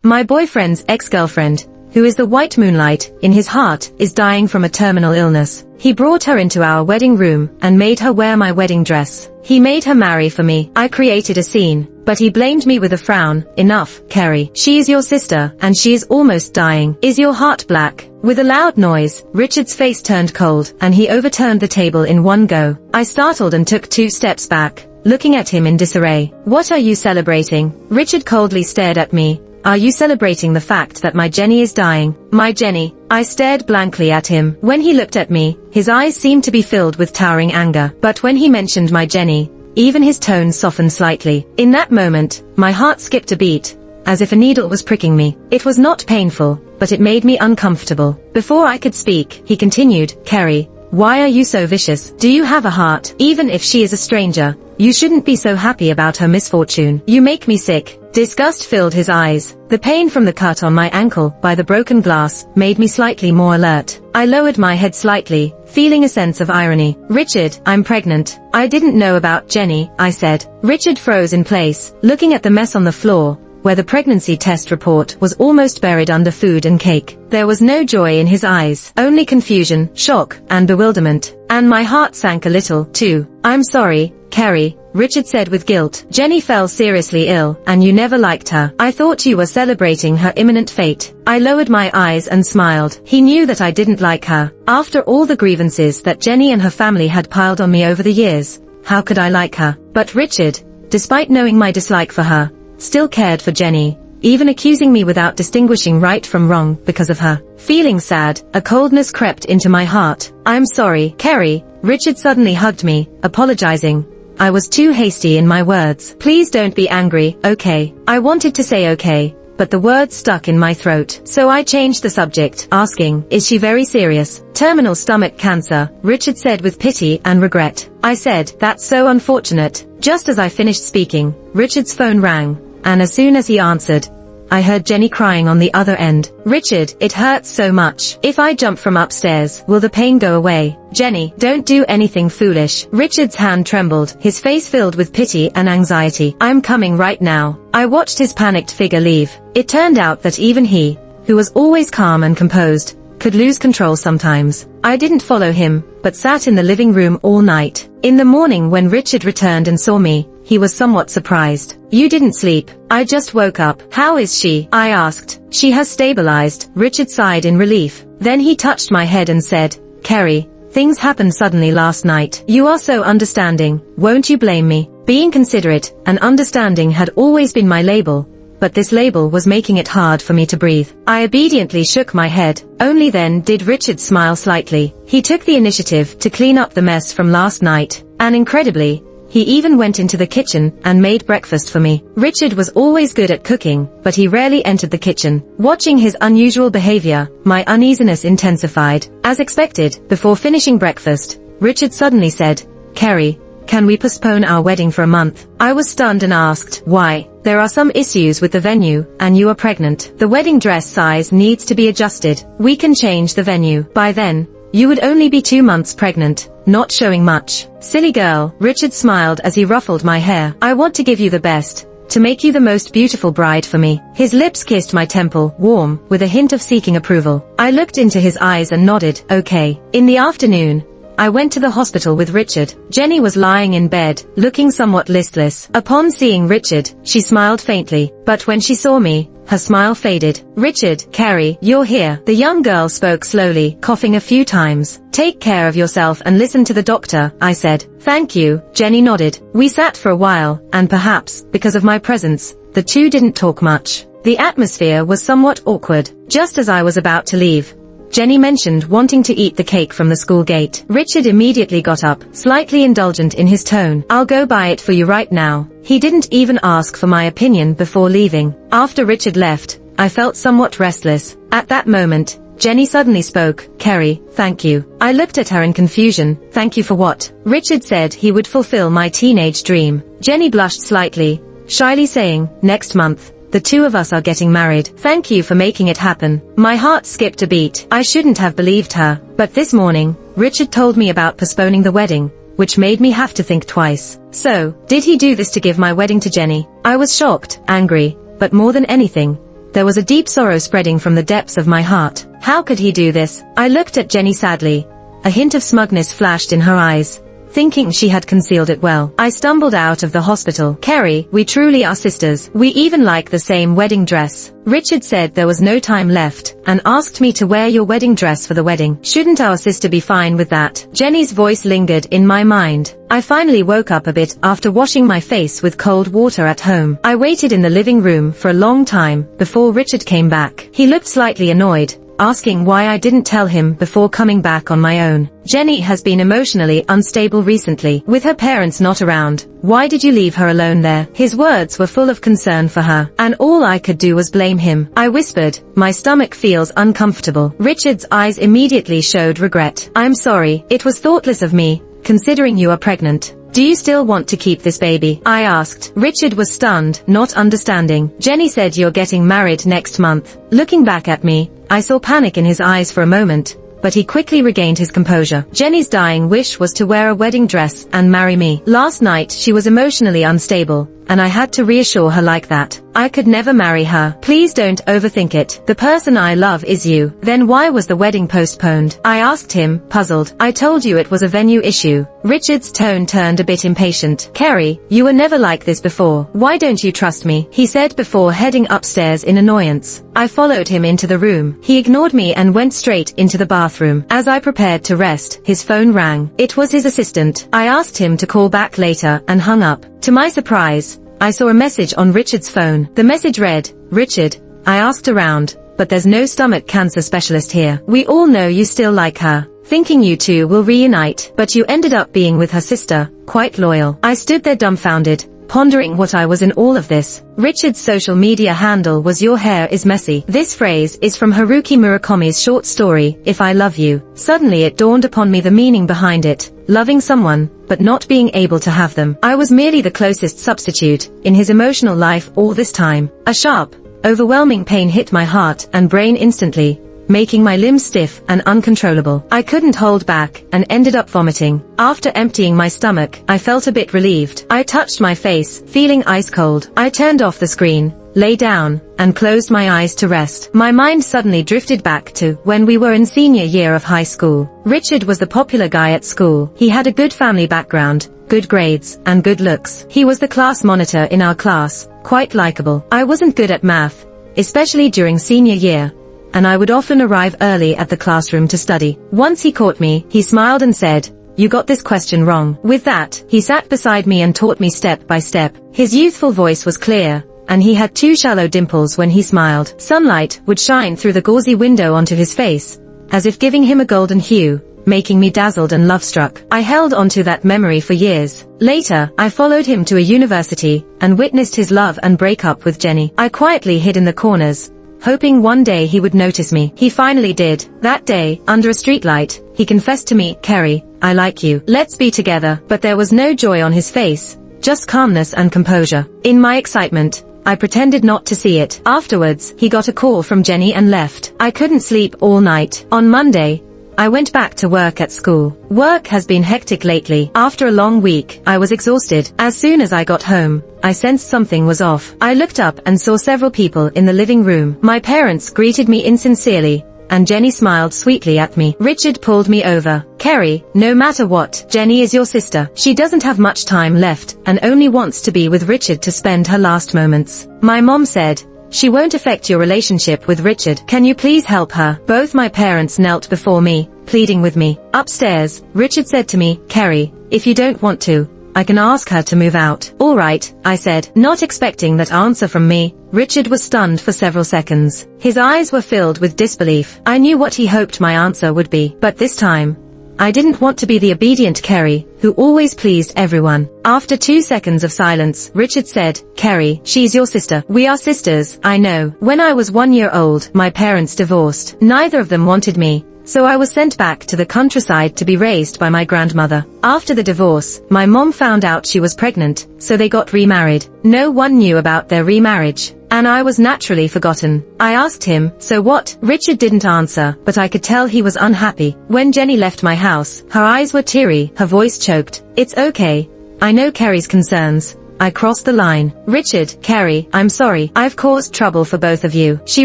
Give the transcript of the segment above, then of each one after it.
My boyfriend's ex-girlfriend, who is the white moonlight in his heart, is dying from a terminal illness. He brought her into our wedding room and made her wear my wedding dress. He made her marry for me. I created a scene, but he blamed me with a frown. Enough, Carrie. She is your sister, and she is almost dying. Is your heart black? With a loud noise, Richard's face turned cold, and he overturned the table in one go. I startled and took 2 steps back, looking at him in disarray. What are you celebrating? Richard coldly stared at me. Are you celebrating the fact that my Jenny is dying? My Jenny? I stared blankly at him. When he looked at me, his eyes seemed to be filled with towering anger. But when he mentioned my Jenny, even his tone softened slightly. In that moment, my heart skipped a beat, as if a needle was pricking me. It was not painful, but it made me uncomfortable. Before I could speak, he continued, Carrie, why are you so vicious? Do you have a heart? Even if she is a stranger, you shouldn't be so happy about her misfortune. You make me sick. Disgust filled his eyes. The pain from the cut on my ankle by the broken glass made me slightly more alert. I lowered my head slightly, feeling a sense of irony. Richard, I'm pregnant. I didn't know about Jenny, I said. Richard froze in place, looking at the mess on the floor, where the pregnancy test report was almost buried under food and cake. There was no joy in his eyes, only confusion, shock, and bewilderment. And my heart sank a little, too. I'm sorry, Carrie, Richard said with guilt. Jenny fell seriously ill, and you never liked her. I thought you were celebrating her imminent fate. I lowered my eyes and smiled. He knew that I didn't like her. After all the grievances that Jenny and her family had piled on me over the years, how could I like her? But Richard, despite knowing my dislike for her, still cared for Jenny, even accusing me without distinguishing right from wrong because of her. Feeling sad, a coldness crept into my heart. I'm sorry, Carrie. Richard suddenly hugged me, apologizing. I was too hasty in my words. Please don't be angry, okay? I wanted to say okay, but the words stuck in my throat. So I changed the subject, asking, is she very serious? Terminal stomach cancer, Richard said with pity and regret. I said, that's so unfortunate. Just as I finished speaking, Richard's phone rang, and as soon as he answered, I heard Jenny crying on the other end. Richard, it hurts so much. If I jump from upstairs, will the pain go away? Jenny, don't do anything foolish. Richard's hand trembled, his face filled with pity and anxiety. I'm coming right now. I watched his panicked figure leave. It turned out that even he, who was always calm and composed, could lose control sometimes. I didn't follow him, but sat in the living room all night. In the morning when Richard returned and saw me, he was somewhat surprised. You didn't sleep. I just woke up. How is she? I asked. She has stabilized. Richard sighed in relief. Then he touched my head and said, Carrie, things happened suddenly last night. You are so understanding. Won't you blame me? Being considerate and understanding had always been my label, but this label was making it hard for me to breathe. I obediently shook my head. Only then did Richard smile slightly. He took the initiative to clean up the mess from last night, and incredibly, he even went into the kitchen and made breakfast for me. Richard was always good at cooking, but he rarely entered the kitchen. Watching his unusual behavior, my uneasiness intensified. As expected, before finishing breakfast, Richard suddenly said, Carrie, can we postpone our wedding for a month? I was stunned and asked, why? There are some issues with the venue, and you are pregnant. The wedding dress size needs to be adjusted. We can change the venue. By then, you would only be 2 months pregnant, not showing much. Silly girl, Richard smiled as he ruffled my hair. I want to give you the best, to make you the most beautiful bride for me. His lips kissed my temple, warm, with a hint of seeking approval. I looked into his eyes and nodded, okay. In the afternoon, I went to the hospital with Richard. Jenny was lying in bed, looking somewhat listless. Upon seeing Richard, she smiled faintly, but when she saw me, her smile faded. Richard, Carrie, you're here. The young girl spoke slowly, coughing a few times. Take care of yourself and listen to the doctor, I said. Thank you, Jenny nodded. We sat for a while, and perhaps, because of my presence, the two didn't talk much. The atmosphere was somewhat awkward. Just as I was about to leave, Jenny mentioned wanting to eat the cake from the school gate. Richard immediately got up, slightly indulgent in his tone. I'll go buy it for you right now. He didn't even ask for my opinion before leaving. After Richard left, I felt somewhat restless. At that moment, Jenny suddenly spoke, Carrie, thank you. I looked at her in confusion. Thank you for what? Richard said he would fulfill my teenage dream. Jenny blushed slightly, shyly saying, next month. The two of us are getting married. Thank you for making it happen. My heart skipped a beat. I shouldn't have believed her. But this morning, Richard told me about postponing the wedding, which made me have to think twice. So, did he do this to give my wedding to Jenny? I was shocked, angry, but more than anything, there was a deep sorrow spreading from the depths of my heart. How could he do this? I looked at Jenny sadly. A hint of smugness flashed in her eyes, thinking she had concealed it well. I stumbled out of the hospital. Carrie, we truly are sisters. We even like the same wedding dress. Richard said there was no time left, and asked me to wear your wedding dress for the wedding. Shouldn't our sister be fine with that? Jenny's voice lingered in my mind. I finally woke up a bit after washing my face with cold water at home. I waited in the living room for a long time before Richard came back. He looked slightly annoyed, asking why I didn't tell him before coming back on my own. Jenny has been emotionally unstable recently, with her parents not around. Why did you leave her alone there? His words were full of concern for her, and all I could do was blame him. I whispered, my stomach feels uncomfortable. Richard's eyes immediately showed regret. I'm sorry, it was thoughtless of me, considering you are pregnant. Do you still want to keep this baby? I asked. Richard was stunned, not understanding. Jenny said you're getting married next month. Looking back at me, I saw panic in his eyes for a moment, but he quickly regained his composure. Jenny's dying wish was to wear a wedding dress and marry me. Last night she was emotionally unstable, and I had to reassure her like that. I could never marry her. Please don't overthink it. The person I love is you. Then why was the wedding postponed? I asked him, puzzled. I told you it was a venue issue. Richard's tone turned a bit impatient. Carrie, you were never like this before. Why don't you trust me? He said before heading upstairs in annoyance. I followed him into the room. He ignored me and went straight into the bathroom. As I prepared to rest, his phone rang. It was his assistant. I asked him to call back later and hung up. To my surprise, I saw a message on Richard's phone. The message read, Richard, I asked around, but there's no stomach cancer specialist here. We all know you still like her, thinking you two will reunite, but you ended up being with her sister, quite loyal. I stood there dumbfounded, pondering what I was in all of this. Richard's social media handle was your hair is messy. This phrase is from Haruki Murakami's short story, If I Love You. Suddenly it dawned upon me the meaning behind it. Loving someone, but not being able to have them. I was merely the closest substitute in his emotional life all this time. A sharp, overwhelming pain hit my heart and brain instantly, making my limbs stiff and uncontrollable. I couldn't hold back and ended up vomiting. After emptying my stomach, I felt a bit relieved. I touched my face, feeling ice cold. I turned off the screen, lay down, and closed my eyes to rest. My mind suddenly drifted back to when we were in senior year of high school. Richard was the popular guy at school. He had a good family background, good grades, and good looks. He was the class monitor in our class, quite likable. I wasn't good at math, especially during senior year, and I would often arrive early at the classroom to study. Once he caught me, he smiled and said, you got this question wrong. With that, he sat beside me and taught me step by step. His youthful voice was clear, and he had two shallow dimples when he smiled. Sunlight would shine through the gauzy window onto his face, as if giving him a golden hue, making me dazzled and love-struck. I held onto that memory for years. Later, I followed him to a university, and witnessed his love and breakup with Jenny. I quietly hid in the corners, hoping one day he would notice me. He finally did. That day, under a streetlight, he confessed to me, Carrie, I like you. Let's be together. But there was no joy on his face, just calmness and composure. In my excitement, I pretended not to see it. Afterwards, he got a call from Jenny and left. I couldn't sleep all night. On Monday, I went back to work at school. Work has been hectic lately. After a long week, I was exhausted. As soon as I got home, I sensed something was off. I looked up and saw several people in the living room. My parents greeted me insincerely, and Jenny smiled sweetly at me. Richard pulled me over. Carrie, no matter what, Jenny is your sister. She doesn't have much time left, and only wants to be with Richard to spend her last moments. My mom said, she won't affect your relationship with Richard. Can you please help her? Both my parents knelt before me, pleading with me. Upstairs, Richard said to me, Carrie, if you don't want to, I can ask her to move out. All right, I said, not expecting that answer from me. Richard was stunned for several seconds. His eyes were filled with disbelief. I knew what he hoped my answer would be, but this time, I didn't want to be the obedient Carrie, who always pleased everyone. After 2 seconds of silence, Richard said, Carrie, she's your sister. We are sisters, I know. When I was 1 year old, my parents divorced. Neither of them wanted me, so I was sent back to the countryside to be raised by my grandmother. After the divorce, my mom found out she was pregnant, so they got remarried. No one knew about their remarriage, and I was naturally forgotten. I asked him, so what? Richard didn't answer, but I could tell he was unhappy. When Jenny left my house, her eyes were teary, her voice choked. It's okay. I know Carrie's concerns, I crossed the line. Richard, Carrie, I'm sorry, I've caused trouble for both of you. She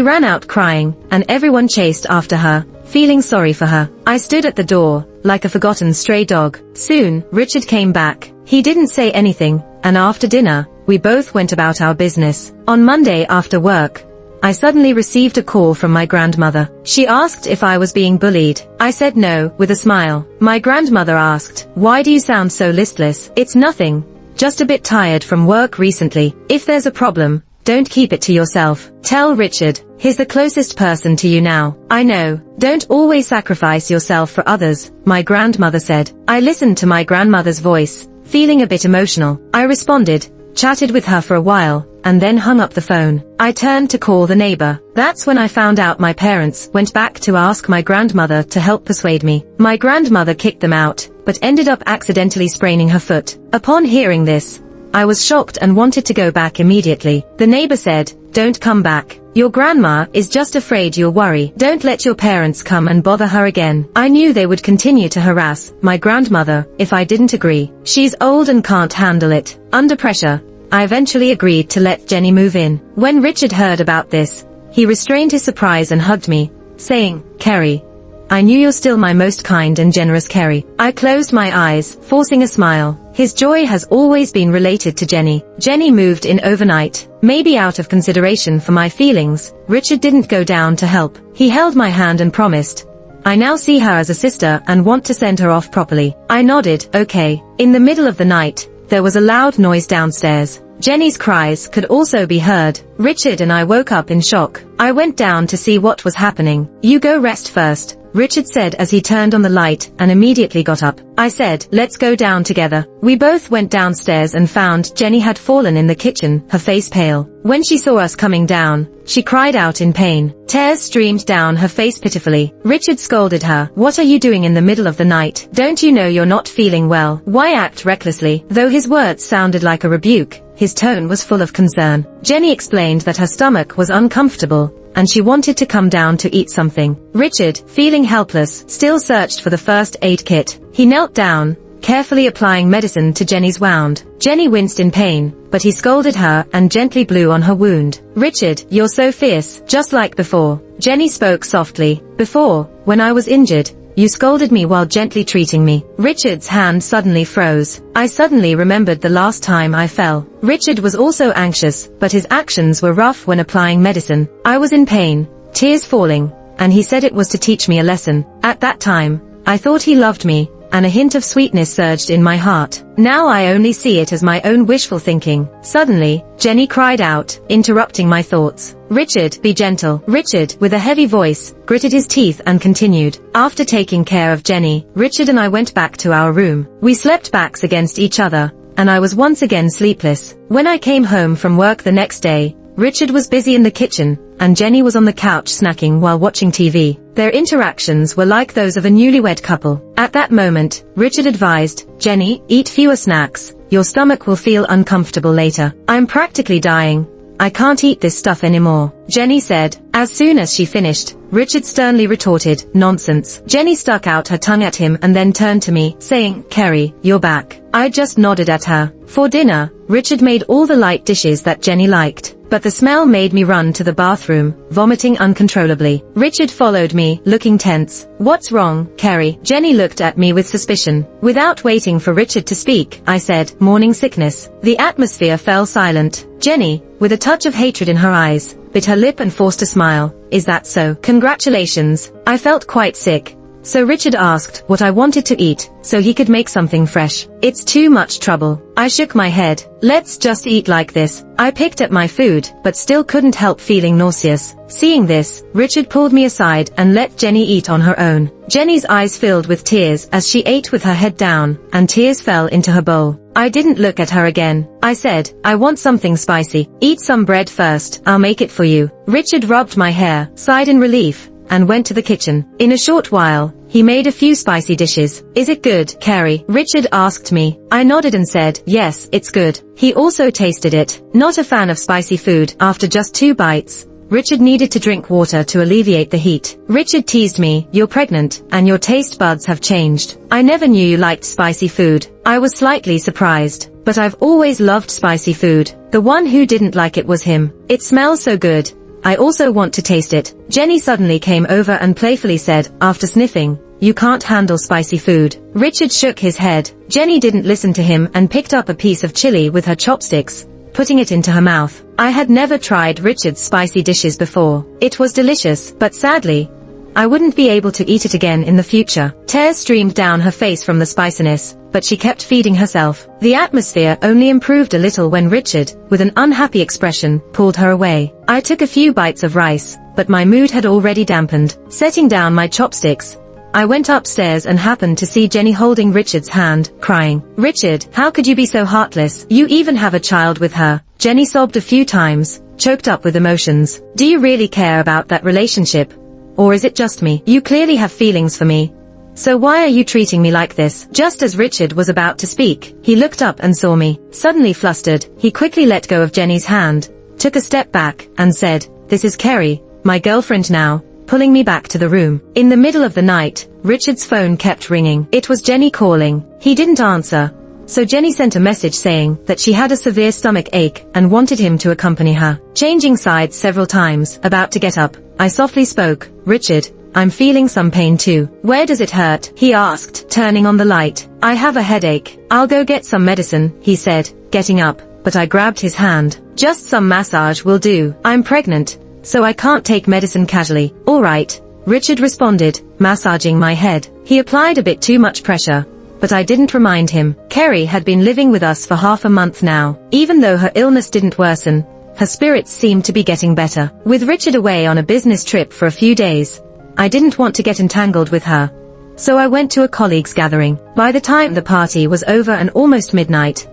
ran out crying, and everyone chased after her, feeling sorry for her. I stood at the door, like a forgotten stray dog. Soon, Richard came back. He didn't say anything, and after dinner, we both went about our business. On Monday after work, I suddenly received a call from my grandmother. She asked if I was being bullied. I said no, with a smile. My grandmother asked, "Why do you sound so listless?" "It's nothing. Just a bit tired from work recently. If there's a problem, don't keep it to yourself. Tell Richard. He's the closest person to you now." "I know. Don't always sacrifice yourself for others," my grandmother said. I listened to my grandmother's voice, feeling a bit emotional. I responded, chatted with her for a while, and then hung up the phone. I turned to call the neighbor. That's when I found out my parents went back to ask my grandmother to help persuade me. My grandmother kicked them out, but ended up accidentally spraining her foot. Upon hearing this, I was shocked and wanted to go back immediately. The neighbor said, "Don't come back. Your grandma is just afraid you'll worry. Don't let your parents come and bother her again." I knew they would continue to harass my grandmother if I didn't agree. She's old and can't handle it. Under pressure, I eventually agreed to let Jenny move in. When Richard heard about this, he restrained his surprise and hugged me, saying, "Carrie, I knew you're still my most kind and generous Carrie." I closed my eyes, forcing a smile. His joy has always been related to Jenny. Jenny moved in overnight. Maybe out of consideration for my feelings, Richard didn't go down to help. He held my hand and promised, "I now see her as a sister and want to send her off properly." I nodded, okay. In the middle of the night, there was a loud noise downstairs. Jenny's cries could also be heard. Richard and I woke up in shock. I went down to see what was happening. "You go rest first," Richard said as he turned on the light and immediately got up. I said, "Let's go down together." We both went downstairs and found Jenny had fallen in the kitchen, her face pale. When she saw us coming down, she cried out in pain. Tears streamed down her face pitifully. Richard scolded her. "What are you doing in the middle of the night? Don't you know you're not feeling well? Why act recklessly?" Though his words sounded like a rebuke, his tone was full of concern. Jenny explained that her stomach was uncomfortable, and she wanted to come down to eat something. Richard, feeling helpless, still searched for the first aid kit. He knelt down, carefully applying medicine to Jenny's wound. Jenny winced in pain, but he scolded her and gently blew on her wound. "Richard, you're so fierce, just like before." Jenny spoke softly. "Before, when I was injured, you scolded me while gently treating me." Richard's hand suddenly froze. I suddenly remembered the last time I fell. Richard was also anxious, but his actions were rough when applying medicine. I was in pain, tears falling, and he said it was to teach me a lesson. At that time, I thought he loved me, and a hint of sweetness surged in my heart. Now I only see it as my own wishful thinking. Suddenly, Jenny cried out, interrupting my thoughts. "Richard, be gentle." Richard, with a heavy voice, gritted his teeth and continued. After taking care of Jenny, Richard and I went back to our room. We slept backs against each other, and I was once again sleepless. When I came home from work the next day, Richard was busy in the kitchen, and Jenny was on the couch snacking while watching TV. Their interactions were like those of a newlywed couple. At that moment, Richard advised, "Jenny, eat fewer snacks. Your stomach will feel uncomfortable later." "I'm practically dying. I can't eat this stuff anymore," Jenny said. As soon as she finished, Richard sternly retorted, "Nonsense." Jenny stuck out her tongue at him and then turned to me, saying, "Carrie, you're back." I just nodded at her. For dinner, Richard made all the light dishes that Jenny liked, but the smell made me run to the bathroom, vomiting uncontrollably. Richard followed me, looking tense. "What's wrong, Carrie?" Jenny looked at me with suspicion. Without waiting for Richard to speak, I said, "Morning sickness." The atmosphere fell silent. Jenny, with a touch of hatred in her eyes, bit her lip and forced a smile. "Is that so? Congratulations." I felt quite sick. So Richard asked what I wanted to eat, so he could make something fresh. "It's too much trouble." I shook my head. "Let's just eat like this." I picked at my food, but still couldn't help feeling nauseous. Seeing this, Richard pulled me aside and let Jenny eat on her own. Jenny's eyes filled with tears as she ate with her head down, and tears fell into her bowl. I didn't look at her again. I said, "I want something spicy. Eat some bread first, I'll make it for you." Richard rubbed my hair, sighed in relief, and went to the kitchen. In a short while, he made a few spicy dishes. "Is it good, Carrie?" Richard asked me. I nodded and said, "Yes, it's good." He also tasted it. Not a fan of spicy food. After just 2 bites, Richard needed to drink water to alleviate the heat. Richard teased me, "You're pregnant, and your taste buds have changed. I never knew you liked spicy food." I was slightly surprised, but I've always loved spicy food. The one who didn't like it was him. "It smells so good. I also want to taste it." Jenny suddenly came over and playfully said, after sniffing, "You can't handle spicy food." Richard shook his head. Jenny didn't listen to him and picked up a piece of chili with her chopsticks, putting it into her mouth. I had never tried Richard's spicy dishes before. It was delicious, but sadly, I wouldn't be able to eat it again in the future. Tears streamed down her face from the spiciness, but she kept feeding herself. The atmosphere only improved a little when Richard, with an unhappy expression, pulled her away. I took a few bites of rice, but my mood had already dampened. Setting down my chopsticks, I went upstairs and happened to see Jenny holding Richard's hand, crying, "Richard, how could you be so heartless? You even have a child with her." Jenny sobbed a few times, choked up with emotions. "Do you really care about that relationship? Or is it just me? You clearly have feelings for me. So why are you treating me like this?" Just as Richard was about to speak, he looked up and saw me. Suddenly flustered, he quickly let go of Jenny's hand, took a step back, and said, "This is Carrie, my girlfriend now," pulling me back to the room. In the middle of the night, Richard's phone kept ringing. It was Jenny calling. He didn't answer, so Jenny sent a message saying that she had a severe stomach ache and wanted him to accompany her. Changing sides several times, about to get up, I softly spoke, "Richard, I'm feeling some pain too." "Where does it hurt?" he asked, turning on the light. "I have a headache." "I'll go get some medicine," he said, getting up, but I grabbed his hand. "Just some massage will do. I'm pregnant, so I can't take medicine casually." "All right," Richard responded, massaging my head. He applied a bit too much pressure, but I didn't remind him. Carrie had been living with us for half a month now. Even though her illness didn't worsen, her spirits seemed to be getting better. With Richard away on a business trip for a few days, I didn't want to get entangled with her, so I went to a colleague's gathering. By the time the party was over and almost midnight,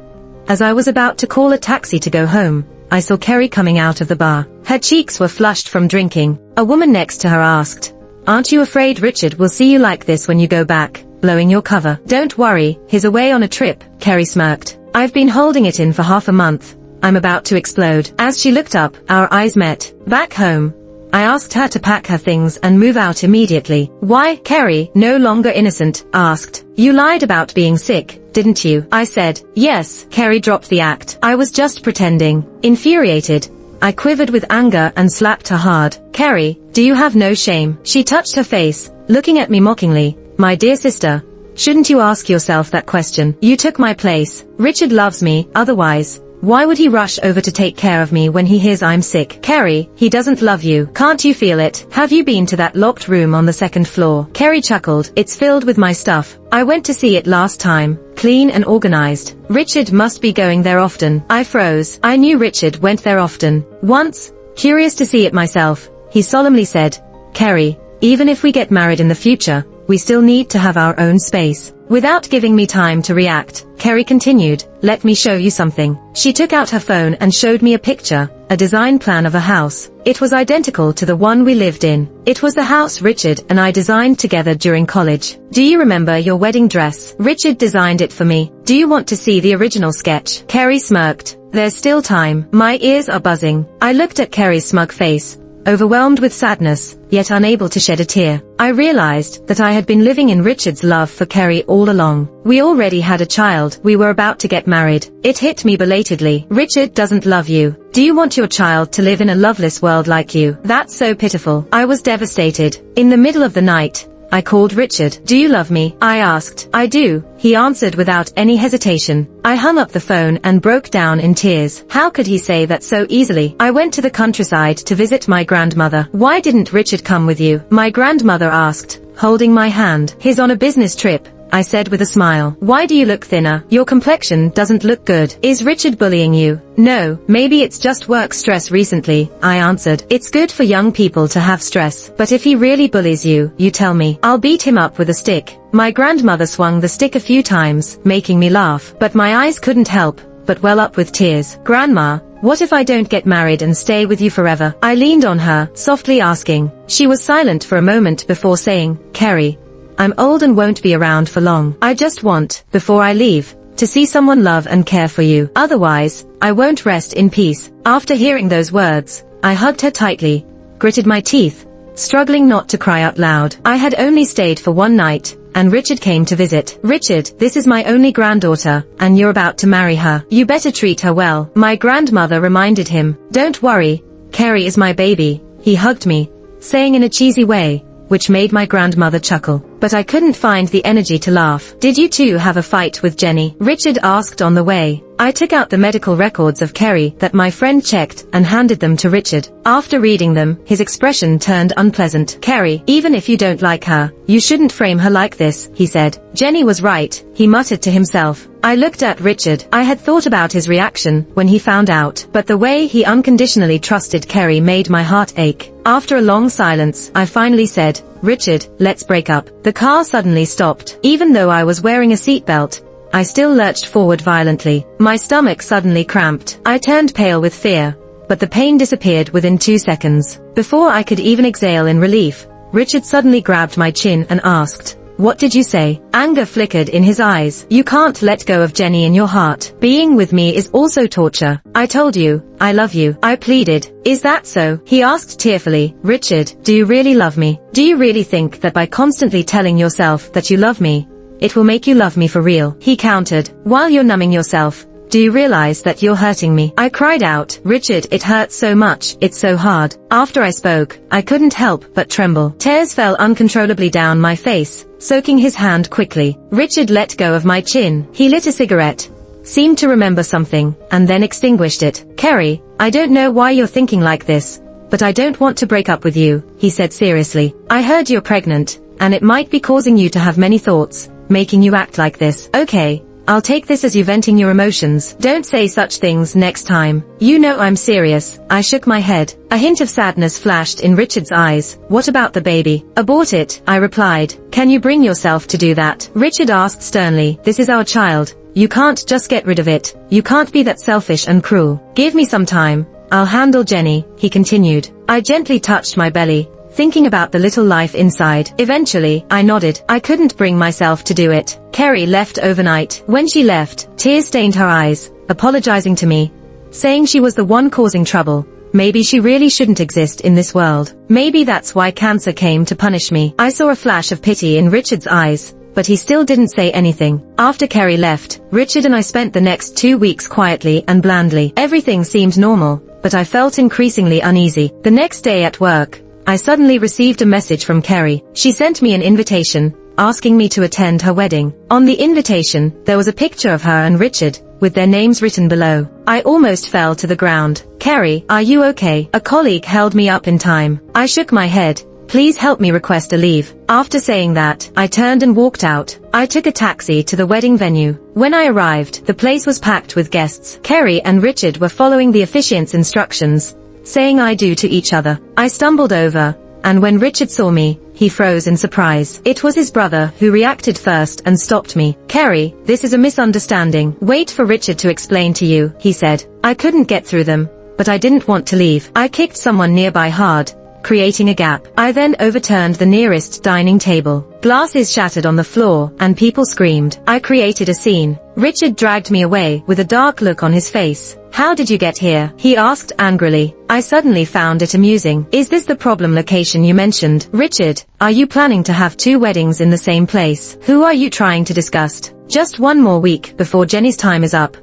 as I was about to call a taxi to go home, I saw Carrie coming out of the bar. Her cheeks were flushed from drinking. A woman next to her asked, "Aren't you afraid Richard will see you like this when you go back, blowing your cover?" "Don't worry, he's away on a trip," Carrie smirked. "I've been holding it in for half a month. I'm about to explode." As she looked up, our eyes met. Back home, I asked her to pack her things and move out immediately. "Why?" Carrie, no longer innocent, asked. "You lied about being sick, didn't you?" I said, "Yes." Carrie dropped the act. "I was just pretending." Infuriated, I quivered with anger and slapped her hard. "Carrie, do you have no shame?" She touched her face, looking at me mockingly. "My dear sister, shouldn't you ask yourself that question? You took my place. Richard loves me, otherwise, why would he rush over to take care of me when he hears I'm sick?" "Carrie, he doesn't love you. Can't you feel it? Have you been to that locked room on the second floor?" Carrie chuckled. "It's filled with my stuff. I went to see it last time. Clean and organized. Richard must be going there often." I froze. I knew Richard went there often. Once, curious to see it myself, he solemnly said, "Carrie, even if we get married in the future, we still need to have our own space." Without giving me time to react, Carrie continued, "Let me show you something." She took out her phone and showed me a picture, a design plan of a house. It was identical to the one we lived in. It was the house Richard and I designed together during college. "Do you remember your wedding dress? Richard designed it for me. Do you want to see the original sketch?" Carrie smirked. "There's still time." My ears are buzzing. I looked at Carrie's smug face, overwhelmed with sadness, yet unable to shed a tear. I realized that I had been living in Richard's love for Carrie all along. We already had a child. We were about to get married. It hit me belatedly. "Richard doesn't love you. Do you want your child to live in a loveless world like you? That's so pitiful." I was devastated. In the middle of the night, I called Richard. "Do you love me?" I asked. "I do," he answered without any hesitation. I hung up the phone and broke down in tears. How could he say that so easily? I went to the countryside to visit my grandmother. "Why didn't Richard come with you?" my grandmother asked, holding my hand. "He's on a business trip," I said with a smile. "Why do you look thinner? Your complexion doesn't look good. Is Richard bullying you?" "No, maybe it's just work stress recently," I answered. "It's good for young people to have stress, but if he really bullies you, you tell me. I'll beat him up with a stick." My grandmother swung the stick a few times, making me laugh, but my eyes couldn't help but well up with tears. "Grandma, what if I don't get married and stay with you forever?" I leaned on her, softly asking. She was silent for a moment before saying, "Carrie, I'm old and won't be around for long. I just want, before I leave, to see someone love and care for you. Otherwise, I won't rest in peace." After hearing those words, I hugged her tightly, gritted my teeth, struggling not to cry out loud. I had only stayed for one night, and Richard came to visit. Richard, this is my only granddaughter, and you're about to marry her. You better treat her well. My grandmother reminded him. Don't worry, Carrie is my baby. He hugged me, saying in a cheesy way, which made my grandmother chuckle. But I couldn't find the energy to laugh. Did you two have a fight with Jenny? Richard asked on the way. I took out the medical records of Carrie that my friend checked and handed them to Richard. After reading them, his expression turned unpleasant. Carrie, even if you don't like her, you shouldn't frame her like this, he said. Jenny was right, he muttered to himself. I looked at Richard. I had thought about his reaction when he found out, but the way he unconditionally trusted Carrie made my heart ache. After a long silence, I finally said, Richard, let's break up. The car suddenly stopped. Even though I was wearing a seatbelt, I still lurched forward violently. My stomach suddenly cramped. I turned pale with fear, but the pain disappeared within 2 seconds. Before I could even exhale in relief, Richard suddenly grabbed my chin and asked, what did you say? Anger flickered in his eyes. You can't let go of Jenny in your heart. Being with me is also torture. I told you, I love you. I pleaded. Is that so? He asked tearfully. Richard, do you really love me? Do you really think that by constantly telling yourself that you love me, it will make you love me for real? He countered. While you're numbing yourself, do you realize that you're hurting me? I cried out. Richard, it hurts so much. It's so hard. After I spoke, I couldn't help but tremble. Tears fell uncontrollably down my face, soaking his hand quickly. Richard let go of my chin. He lit a cigarette, seemed to remember something, and then extinguished it. Carrie, I don't know why you're thinking like this, but I don't want to break up with you, he said seriously. I heard you're pregnant, and it might be causing you to have many thoughts, making you act like this. Okay, I'll take this as you venting your emotions. Don't say such things next time. You know I'm serious. I shook my head. A hint of sadness flashed in Richard's eyes. What about the baby? Abort it, I replied. Can you bring yourself to do that? Richard asked sternly. This is our child. You can't just get rid of it. You can't be that selfish and cruel. Give me some time. I'll handle Jenny, he continued. I gently touched my belly, thinking about the little life inside. Eventually, I nodded. I couldn't bring myself to do it. Carrie left overnight. When she left, tears stained her eyes, apologizing to me, saying she was the one causing trouble. Maybe she really shouldn't exist in this world. Maybe that's why cancer came to punish me. I saw a flash of pity in Richard's eyes, but he still didn't say anything. After Carrie left, Richard and I spent the next 2 weeks quietly and blandly. Everything seemed normal, but I felt increasingly uneasy. The next day at work, I suddenly received a message from Carrie. She sent me an invitation, asking me to attend her wedding. On the invitation, there was a picture of her and Richard, with their names written below. I almost fell to the ground. Carrie, are you okay? A colleague held me up in time. I shook my head. Please help me request a leave. After saying that, I turned and walked out. I took a taxi to the wedding venue. When I arrived, the place was packed with guests. Carrie and Richard were following the officiant's instructions, saying I do to each other. I stumbled over, and when Richard saw me, he froze in surprise. It was his brother who reacted first and stopped me. Carrie, this is a misunderstanding. Wait for Richard to explain to you, he said. I couldn't get through them, but I didn't want to leave. I kicked someone nearby hard, creating a gap. I then overturned the nearest dining table. Glasses shattered on the floor, and people screamed. I created a scene. Richard dragged me away, with a dark look on his face. How did you get here? He asked angrily. I suddenly found it amusing. Is this the problem location you mentioned? Richard, are you planning to have 2 weddings in the same place? Who are you trying to disgust? Just 1 more week before Jenny's time is up.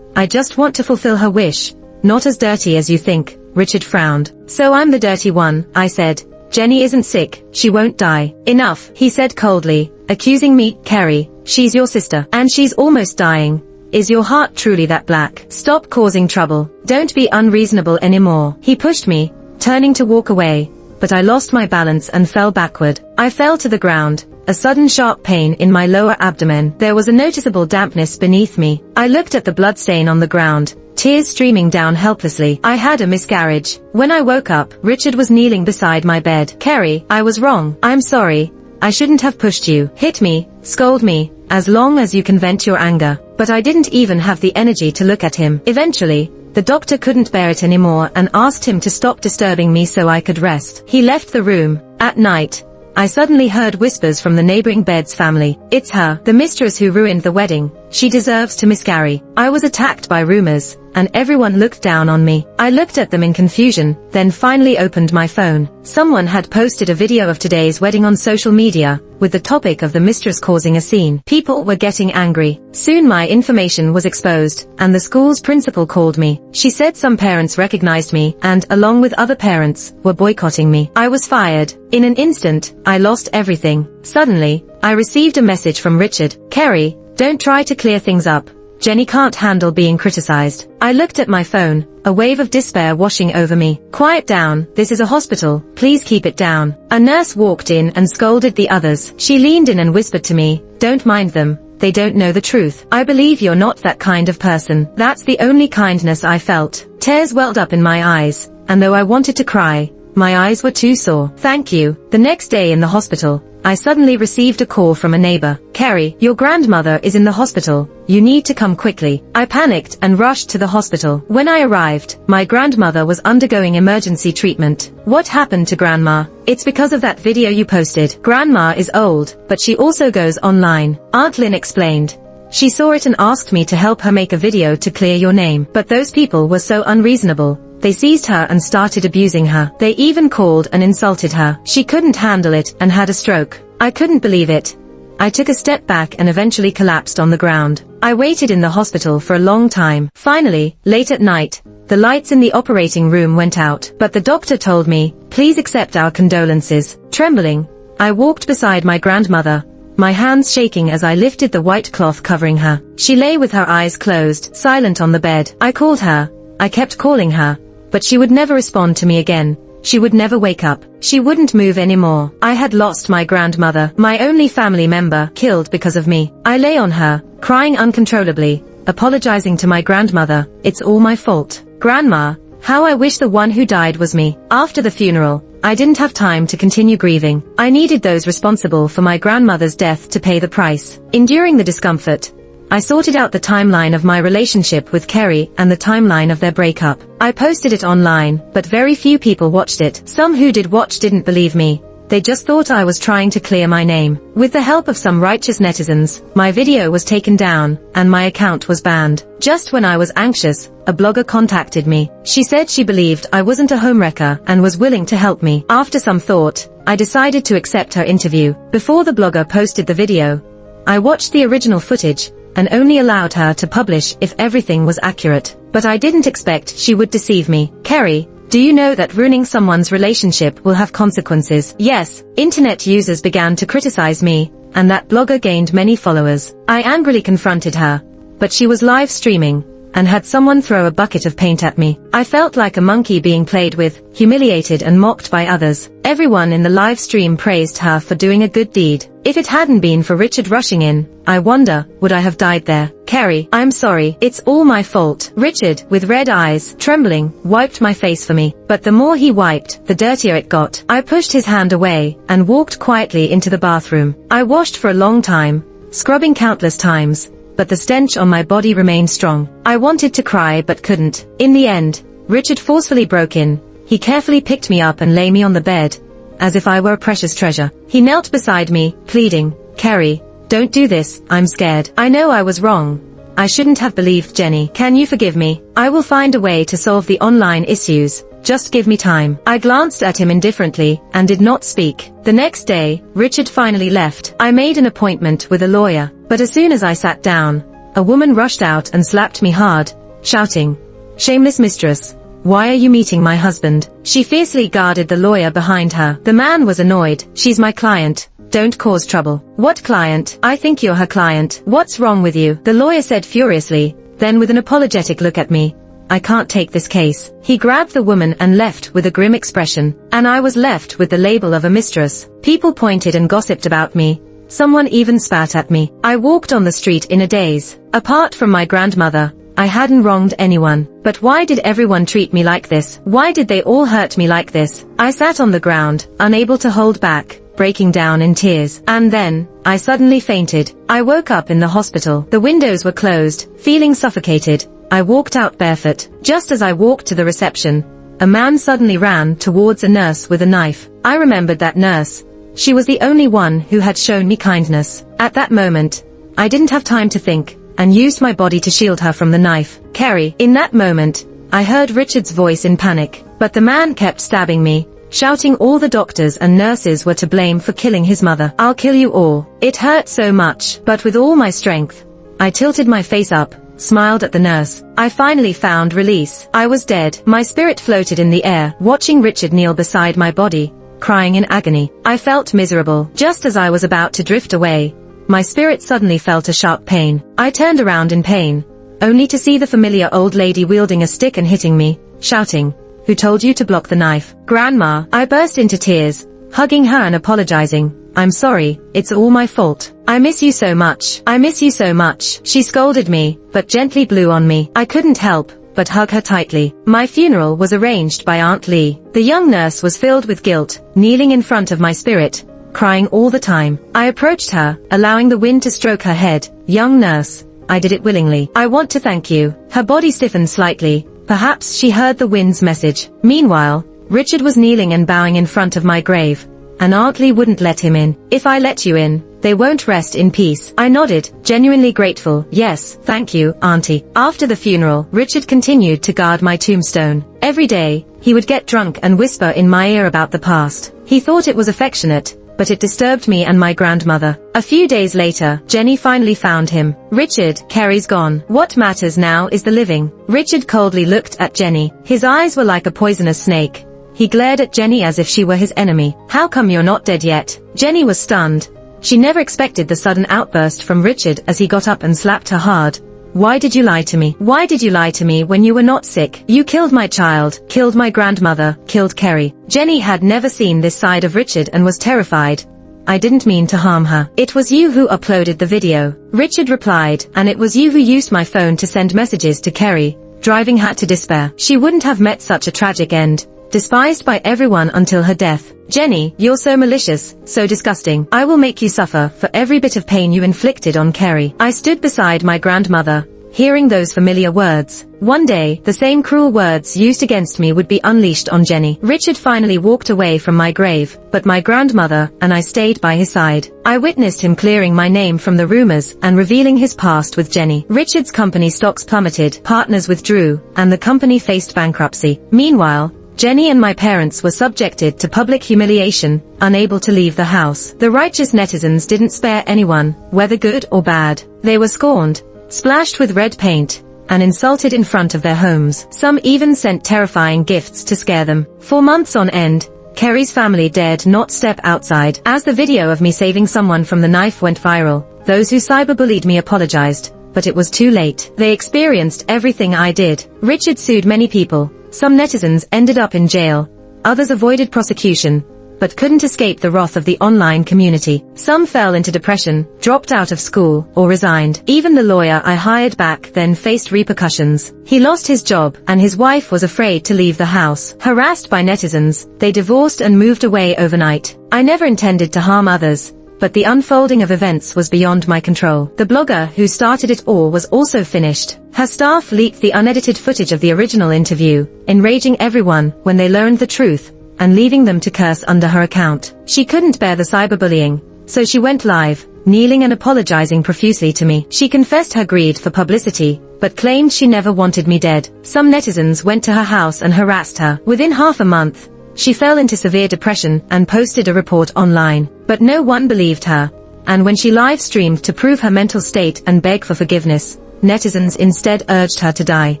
I just want to fulfill her wish. Not as dirty as you think. Richard frowned. So I'm the dirty one, I said. Jenny isn't sick, she won't die. Enough, he said coldly, accusing me. Carrie, she's your sister, and she's almost dying. Is your heart truly that black? Stop causing trouble. Don't be unreasonable anymore. He pushed me, turning to walk away, but I lost my balance and fell backward. I fell to the ground, a sudden sharp pain in my lower abdomen. There was a noticeable dampness beneath me. I looked at the bloodstain on the ground, tears streaming down helplessly. I had a miscarriage. When I woke up, Richard was kneeling beside my bed. Carrie, I was wrong. I'm sorry. I shouldn't have pushed you. Hit me, scold me, as long as you can vent your anger. But I didn't even have the energy to look at him. Eventually, the doctor couldn't bear it anymore and asked him to stop disturbing me so I could rest. He left the room. At night, I suddenly heard whispers from the neighboring bed's family. It's her, the mistress who ruined the wedding. She deserves to miscarry. I was attacked by rumors, and everyone looked down on me. I looked at them in confusion, then finally opened my phone. Someone had posted a video of today's wedding on social media, with the topic of the mistress causing a scene. People were getting angry. Soon my information was exposed, and the school's principal called me. She said some parents recognized me, and, along with other parents, were boycotting me. I was fired. In an instant, I lost everything. Suddenly, I received a message from Richard. Carrie, don't try to clear things up. Jenny can't handle being criticized. I looked at my phone, a wave of despair washing over me. Quiet down, this is a hospital, please keep it down. A nurse walked in and scolded the others. She leaned in and whispered to me, don't mind them, they don't know the truth. I believe you're not that kind of person. That's the only kindness I felt. Tears welled up in my eyes, and though I wanted to cry, my eyes were too sore. Thank you. The next day in the hospital, I suddenly received a call from a neighbor. Carrie, your grandmother is in the hospital. You need to come quickly. I panicked and rushed to the hospital. When I arrived, my grandmother was undergoing emergency treatment. What happened to Grandma? It's because of that video you posted. Grandma is old, but she also goes online. Aunt Lynn explained. She saw it and asked me to help her make a video to clear your name. But those people were so unreasonable. They seized her and started abusing her. They even called and insulted her. She couldn't handle it and had a stroke. I couldn't believe it. I took a step back and eventually collapsed on the ground. I waited in the hospital for a long time. Finally, late at night, the lights in the operating room went out. But the doctor told me, please accept our condolences. Trembling, I walked beside my grandmother, my hands shaking as I lifted the white cloth covering her. She lay with her eyes closed, silent on the bed. I called her. I kept calling her. But she would never respond to me again. She would never wake up. She wouldn't move anymore. I had lost my grandmother, my only family member, killed because of me. I lay on her, crying uncontrollably, apologizing to my grandmother. It's all my fault. Grandma, how I wish the one who died was me. After the funeral, I didn't have time to continue grieving. I needed those responsible for my grandmother's death to pay the price. Enduring the discomfort, I sorted out the timeline of my relationship with Carrie and the timeline of their breakup. I posted it online, but very few people watched it. Some who did watch didn't believe me. They just thought I was trying to clear my name. With the help of some righteous netizens, my video was taken down, and my account was banned. Just when I was anxious, a blogger contacted me. She said she believed I wasn't a homewrecker and was willing to help me. After some thought, I decided to accept her interview. Before the blogger posted the video, I watched the original footage, and only allowed her to publish if everything was accurate. But I didn't expect she would deceive me. Carrie, do you know that ruining someone's relationship will have consequences? Yes, internet users began to criticize me, and that blogger gained many followers. I angrily confronted her, but she was live streaming, and had someone throw a bucket of paint at me. I felt like a monkey being played with, humiliated and mocked by others. Everyone in the live stream praised her for doing a good deed. If it hadn't been for Richard rushing in, I wonder, would I have died there? Carrie, I'm sorry, it's all my fault. Richard, with red eyes, trembling, wiped my face for me. But the more he wiped, the dirtier it got. I pushed his hand away, and walked quietly into the bathroom. I washed for a long time, scrubbing countless times, but the stench on my body remained strong. I wanted to cry but couldn't. In the end, Richard forcefully broke in. He carefully picked me up and lay me on the bed, as if I were a precious treasure. He knelt beside me, pleading, Carrie, don't do this, I'm scared. I know I was wrong. I shouldn't have believed Jenny. Can you forgive me? I will find a way to solve the online issues. Just give me time. I glanced at him indifferently, and did not speak. The next day, Richard finally left. I made an appointment with a lawyer, but as soon as I sat down, a woman rushed out and slapped me hard, shouting, shameless mistress, why are you meeting my husband? She fiercely guarded the lawyer behind her. The man was annoyed. She's my client. Don't cause trouble. What client? I think you're her client. What's wrong with you? The lawyer said furiously, then with an apologetic look at me, I can't take this case. He grabbed the woman and left with a grim expression, and I was left with the label of a mistress. People pointed and gossiped about me. Someone even spat at me. I walked on the street in a daze. Apart from my grandmother, I hadn't wronged anyone. But why did everyone treat me like this? Why did they all hurt me like this? I sat on the ground, unable to hold back, breaking down in tears. And then, I suddenly fainted. I woke up in the hospital. The windows were closed, feeling suffocated. I walked out barefoot. Just as I walked to the reception, a man suddenly ran towards a nurse with a knife. I remembered that nurse. She was the only one who had shown me kindness. At that moment, I didn't have time to think, and used my body to shield her from the knife. Carrie. In that moment, I heard Richard's voice in panic, but the man kept stabbing me, shouting all the doctors and nurses were to blame for killing his mother. I'll kill you all. It hurt so much, but with all my strength, I tilted my face up, smiled at the nurse. I finally found release. I was dead. My spirit floated in the air, watching Richard kneel beside my body, crying in agony. I felt miserable. Just as I was about to drift away, my spirit suddenly felt a sharp pain. I turned around in pain, only to see the familiar old lady wielding a stick and hitting me, shouting, "Who told you to block the knife?" "Grandma." I burst into tears, hugging her and apologizing. "I'm sorry, it's all my fault. I miss you so much. I miss you so much." She scolded me, but gently blew on me. I couldn't help but hug her tightly. My funeral was arranged by Aunt Lee. The young nurse was filled with guilt, kneeling in front of my spirit, crying all the time. I approached her, allowing the wind to stroke her head. "Young nurse, I did it willingly. I want to thank you." Her body stiffened slightly. Perhaps she heard the wind's message. Meanwhile, Richard was kneeling and bowing in front of my grave, and Aunt Lee wouldn't let him in. "If I let you in, they won't rest in peace." I nodded, genuinely grateful. "Yes, thank you, Auntie." After the funeral, Richard continued to guard my tombstone. Every day, he would get drunk and whisper in my ear about the past. He thought it was affectionate, but it disturbed me and my grandmother. A few days later, Jenny finally found him. "Richard, Carrie's gone. What matters now is the living." Richard coldly looked at Jenny. His eyes were like a poisonous snake. He glared at Jenny as if she were his enemy. "How come you're not dead yet?" Jenny was stunned. She never expected the sudden outburst from Richard as he got up and slapped her hard. "Why did you lie to me? Why did you lie to me when you were not sick? You killed my child, killed my grandmother, killed Carrie." Jenny had never seen this side of Richard and was terrified. "I didn't mean to harm her. It was you who uploaded the video." Richard replied, "And it was you who used my phone to send messages to Carrie, driving her to despair. She wouldn't have met such a tragic end, despised by everyone until her death." "Jenny, you're so malicious, so disgusting. I will make you suffer for every bit of pain you inflicted on Carrie." I stood beside my grandmother, hearing those familiar words. One day, the same cruel words used against me would be unleashed on Jenny. Richard finally walked away from my grave, but my grandmother and I stayed by his side. I witnessed him clearing my name from the rumors and revealing his past with Jenny. Richard's company stocks plummeted, partners withdrew, and the company faced bankruptcy. Meanwhile, Jenny and my parents were subjected to public humiliation, unable to leave the house. The righteous netizens didn't spare anyone, whether good or bad. They were scorned, splashed with red paint, and insulted in front of their homes. Some even sent terrifying gifts to scare them. For months on end, Carrie's family dared not step outside. As the video of me saving someone from the knife went viral, those who cyberbullied me apologized, but it was too late. They experienced everything I did. Richard sued many people. Some netizens ended up in jail, others avoided prosecution, but couldn't escape the wrath of the online community. Some fell into depression, dropped out of school, or resigned. Even the lawyer I hired back then faced repercussions. He lost his job, and his wife was afraid to leave the house. Harassed by netizens, they divorced and moved away overnight. I never intended to harm others, but the unfolding of events was beyond my control. The blogger who started it all was also finished. Her staff leaked the unedited footage of the original interview, enraging everyone when they learned the truth, and leaving them to curse under her account. She couldn't bear the cyberbullying, so she went live, kneeling and apologizing profusely to me. She confessed her greed for publicity, but claimed she never wanted me dead. Some netizens went to her house and harassed her. Within half a month, she fell into severe depression and posted a report online. But no one believed her, and when she live-streamed to prove her mental state and beg for forgiveness, netizens instead urged her to die.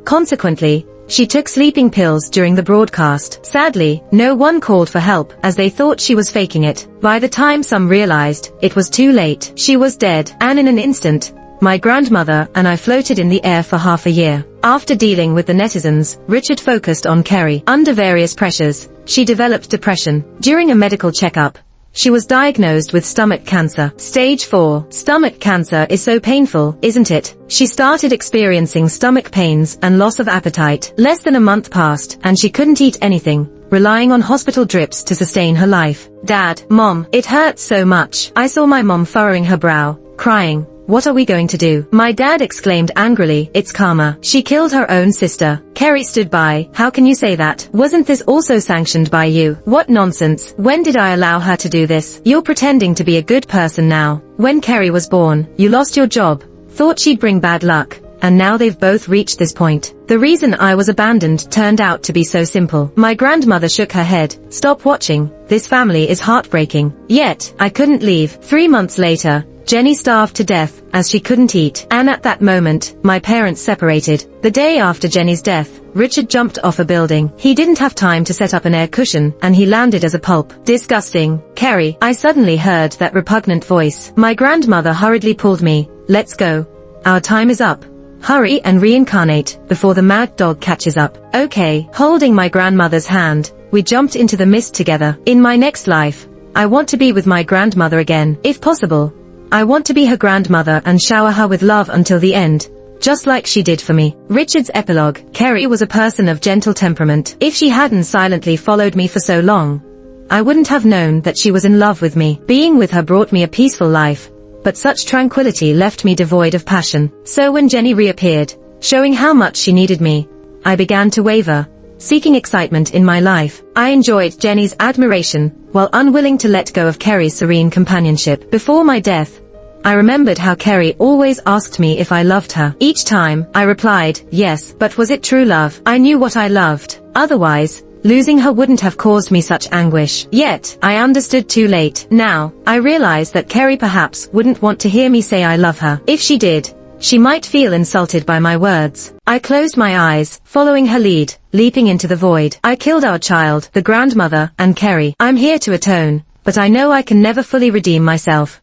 Consequently, she took sleeping pills during the broadcast. Sadly, no one called for help, as they thought she was faking it. By the time some realized, it was too late. She was dead, and in an instant, my grandmother and I floated in the air for half a year. After dealing with the netizens, Richard focused on Carrie. Under various pressures, she developed depression. During a medical checkup, she was diagnosed with stomach cancer. Stage 4. Stomach cancer is so painful, isn't it? She started experiencing stomach pains and loss of appetite. Less than a month passed, and she couldn't eat anything, relying on hospital drips to sustain her life. "Dad, Mom, it hurts so much." I saw my mom furrowing her brow, crying. "What are we going to do?" My dad exclaimed angrily, "It's karma. She killed her own sister." Carrie stood by. "How can you say that? Wasn't this also sanctioned by you?" "What nonsense. When did I allow her to do this? You're pretending to be a good person now. When Carrie was born, you lost your job, Thought she'd bring bad luck, and now they've both reached this point. The reason I was abandoned turned out to be so simple. My grandmother shook her head. Stop watching. This family is heartbreaking. Yet, I couldn't leave. 3 months later, Jenny starved to death, as she couldn't eat. And at that moment, my parents separated. The day after Jenny's death, Richard jumped off a building. He didn't have time to set up an air cushion, and he landed as a pulp. Disgusting. Carrie. I suddenly heard that repugnant voice. My grandmother hurriedly pulled me. Let's go. Our time is up. Hurry and reincarnate, before the mad dog catches up. Okay. Holding my grandmother's hand, we jumped into the mist together. In my next life, I want to be with my grandmother again. If possible, I want to be her grandmother and shower her with love until the end, just like she did for me. Richard's epilogue. Carrie was a person of gentle temperament. If she hadn't silently followed me for so long, I wouldn't have known that she was in love with me. Being with her brought me a peaceful life, but such tranquility left me devoid of passion. So when Jenny reappeared, showing how much she needed me, I began to waver, seeking excitement in my life. I enjoyed Jenny's admiration, while unwilling to let go of Carrie's serene companionship. Before my death, I remembered how Carrie always asked me if I loved her. Each time, I replied, yes, but was it true love? I knew what I loved. Otherwise, losing her wouldn't have caused me such anguish. Yet, I understood too late. Now, I realize that Carrie perhaps wouldn't want to hear me say I love her. If she did, she might feel insulted by my words. I closed my eyes, following her lead, leaping into the void. I killed our child, the grandmother, and Carrie. I'm here to atone, but I know I can never fully redeem myself.